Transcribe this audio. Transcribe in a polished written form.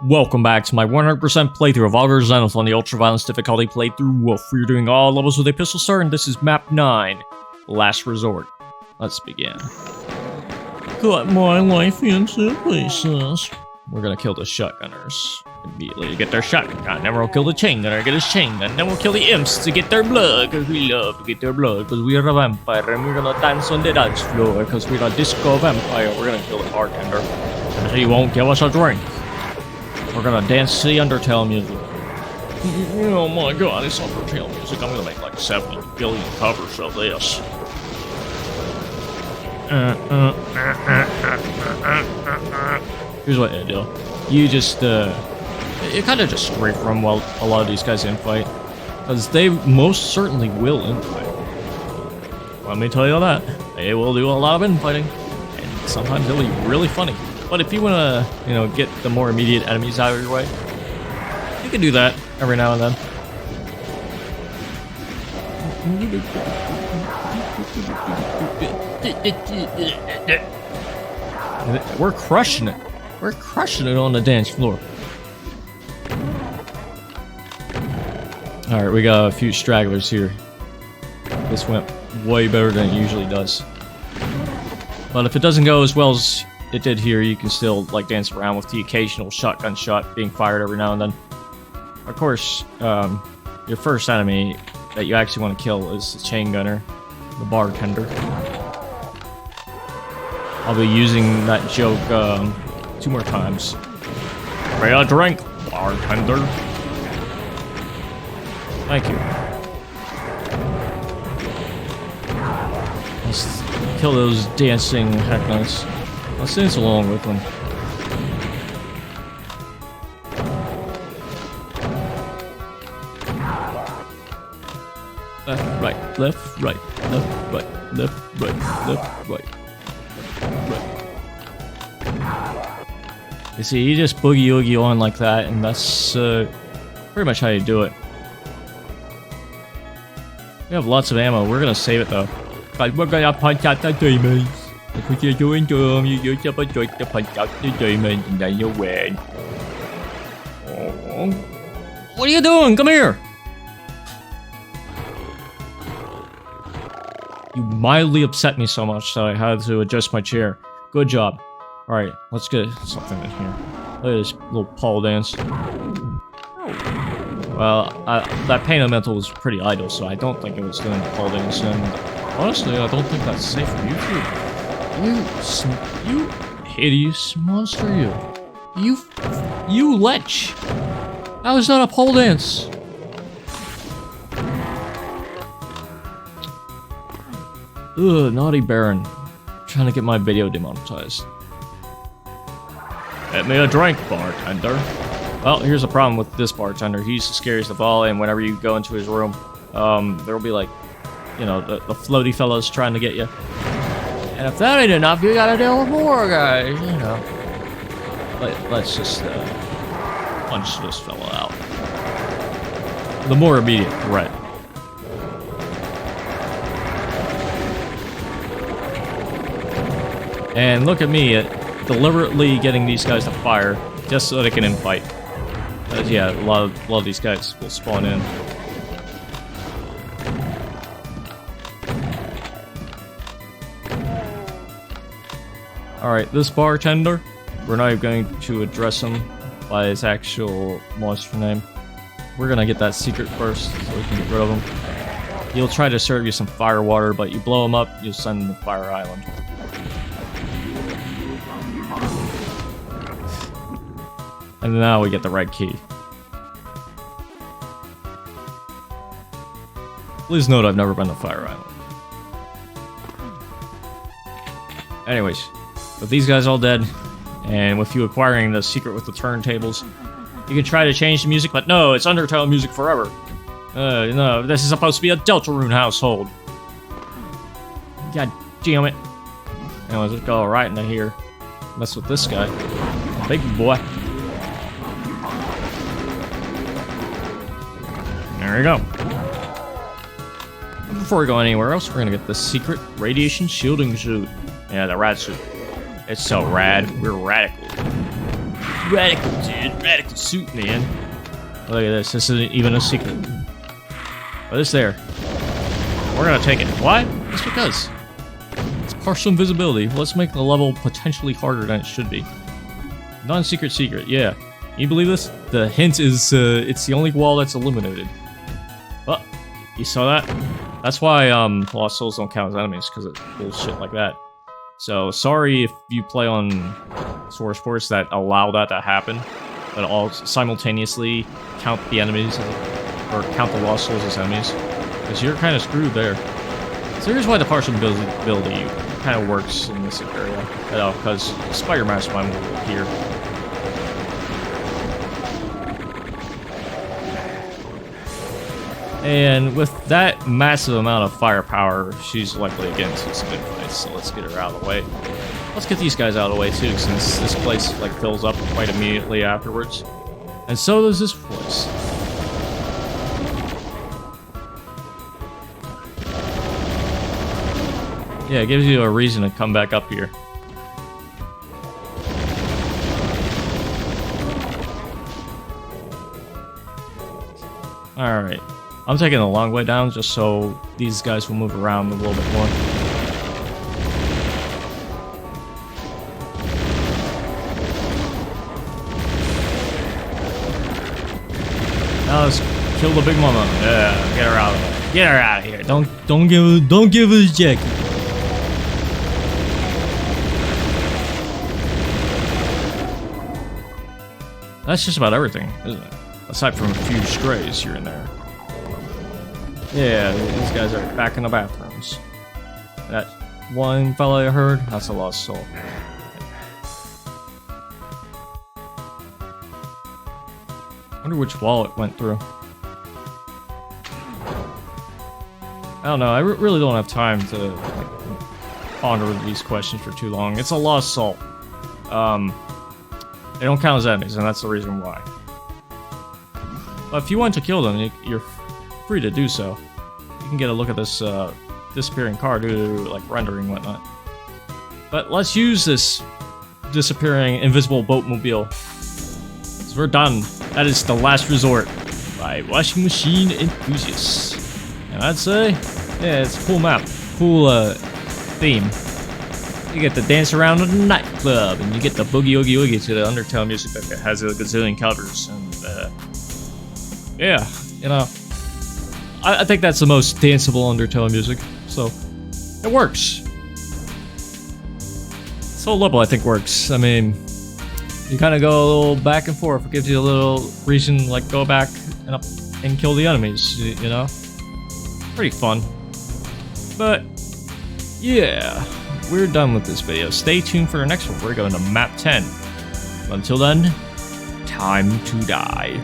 Welcome back to my 100% playthrough of AUGER ZENITH on the ultra-violence difficulty playthrough Woof. We're doing all levels with a pistol start, and this is map 9, Last Resort. Let's begin. Cut my life into pieces. We're gonna kill the shotgunners immediately to get their shotgun, then we'll kill the chain gunner, get his chain gun, then we'll kill the imps to get their blood, because we love to get their blood, because we are a vampire, and we're gonna dance on the dance floor, because we're a disco vampire. We're gonna kill the bartender, and he won't give us a drink. We're gonna dance to the Undertale music. Oh my god, it's Undertale music. I'm gonna make like 70 billion covers of this. Here's what you do. You just, you kind of just straight from while a lot of these guys infight. Because they most certainly will infight. Let me tell you that. They will do a lot of infighting. And sometimes they'll be really funny. But if you want to, you know, get the more immediate enemies out of your way, you can do that every now and then. We're crushing it. We're crushing it on the dance floor. Alright, we got a few stragglers here. This went way better than it usually does. But if it doesn't go as well as it did here, you can still like dance around with the occasional shotgun shot being fired every now and then. Of course, your first enemy that you actually want to kill is the chain gunner, the bartender. I'll be using that joke 2 more times. May I drink, bartender? Thank you. Let's kill those dancing hecknos. Let's dance along with them. Left, right, left, right, left, right, left, right, left, right, right. You see, you just boogie oogie on like that, and that's pretty much how you do it. We have lots of ammo. We're gonna save it though. But we're gonna punch out the demons. That's what you're doing, Tom. You use up a joint to punch out the demons, and then you win. Oh. What are you doing? Come here! You mildly upset me so much that I had to adjust my chair. Good job. Alright, let's get something in here. Look at this little pole dance. Well, that pain elemental was pretty idle, so I don't think it was doing the pole dance, and honestly, I don't think that's safe for YouTube. You hideous monster, you lech! How is that a pole dance? Ugh, naughty Baron. Trying to get my video demonetized. Get me a drink, bartender. Well, here's the problem with this bartender. He's the scariest of all, and whenever you go into his room, there'll be like, you know, the floaty fellows trying to get you. And if that ain't enough, you gotta deal with more guys, you know. Let's just punch this fella out. The more immediate threat. And look at me deliberately getting these guys to fire just so they can infight. Because yeah, a lot of these guys will spawn in. Alright, this bartender, we're not even going to address him by his actual monster name. We're gonna get that secret first so we can get rid of him. He'll try to serve you some fire water, but you blow him up, you'll send him to Fire Island. And now we get the red key. Please note I've never been to Fire Island. Anyways, with these guys all dead, and with you acquiring the secret with the turntables, you can try to change the music, but no, it's Undertale music forever. No, this is supposed to be a Deltarune household. God damn it. Anyways, let's go right into here. Mess with this guy. Big boy. There you go. Before we go anywhere else, we're gonna get the secret radiation shielding suit. Yeah, the rad suit. It's so rad. We're radical. Radical, dude. Radical suit, man. Look at this. This isn't even a secret. But it's there. We're gonna take it. Why? Just because. It's partial invisibility. Let's make the level potentially harder than it should be. Non-secret secret. Yeah. You believe this? The hint is, it's the only wall that's illuminated. Oh, you saw that? That's why, Lost Souls don't count as enemies, because of bullshit like that. So, sorry if you play on sourceports that allow that to happen, but all simultaneously count the enemies, or count the Lost Souls as enemies, because you're kind of screwed there. So here's why the partial invisibility kind of works in this area, because Spider Mastermind will appear. And with that massive amount of firepower, she's likely against some good fights, so let's get her out of the way. Let's get these guys out of the way too, since this place like fills up quite immediately afterwards. And so does this place. Yeah, it gives you a reason to come back up here. Alright. I'm taking the long way down just so these guys will move around a little bit more. Now let's kill the big mama. Yeah, get her out of there. Get her out of here. Don't give us Jackie. That's just about everything, isn't it? Aside from a few strays here and there. Yeah, these guys are back in the bathrooms. That one fella I heard, that's a lost soul. Wonder which wall it went through. I don't know, I really don't have time to like, ponder these questions for too long. It's a lost soul. They don't count as enemies, and that's the reason why. But if you want to kill them, you're free to do so. You can get a look at this disappearing car due to like rendering and whatnot. But let's use this disappearing invisible boatmobile. So we're done. That is the last resort by washing machine enthusiasts. And I'd say, yeah, it's a cool map, cool theme. You get to dance around in a nightclub, and you get the boogie oogie oogie to the Undertale music that has a gazillion covers. And yeah, you know, I think that's the most danceable Undertale music, so it works. Soul Level, I think, works. I mean, you kind of go a little back and forth. It gives you a little reason, like, go back and up and kill the enemies, you know? Pretty fun. But, yeah, we're done with this video. Stay tuned for the next one. We're going to map 10. Until then, time to die.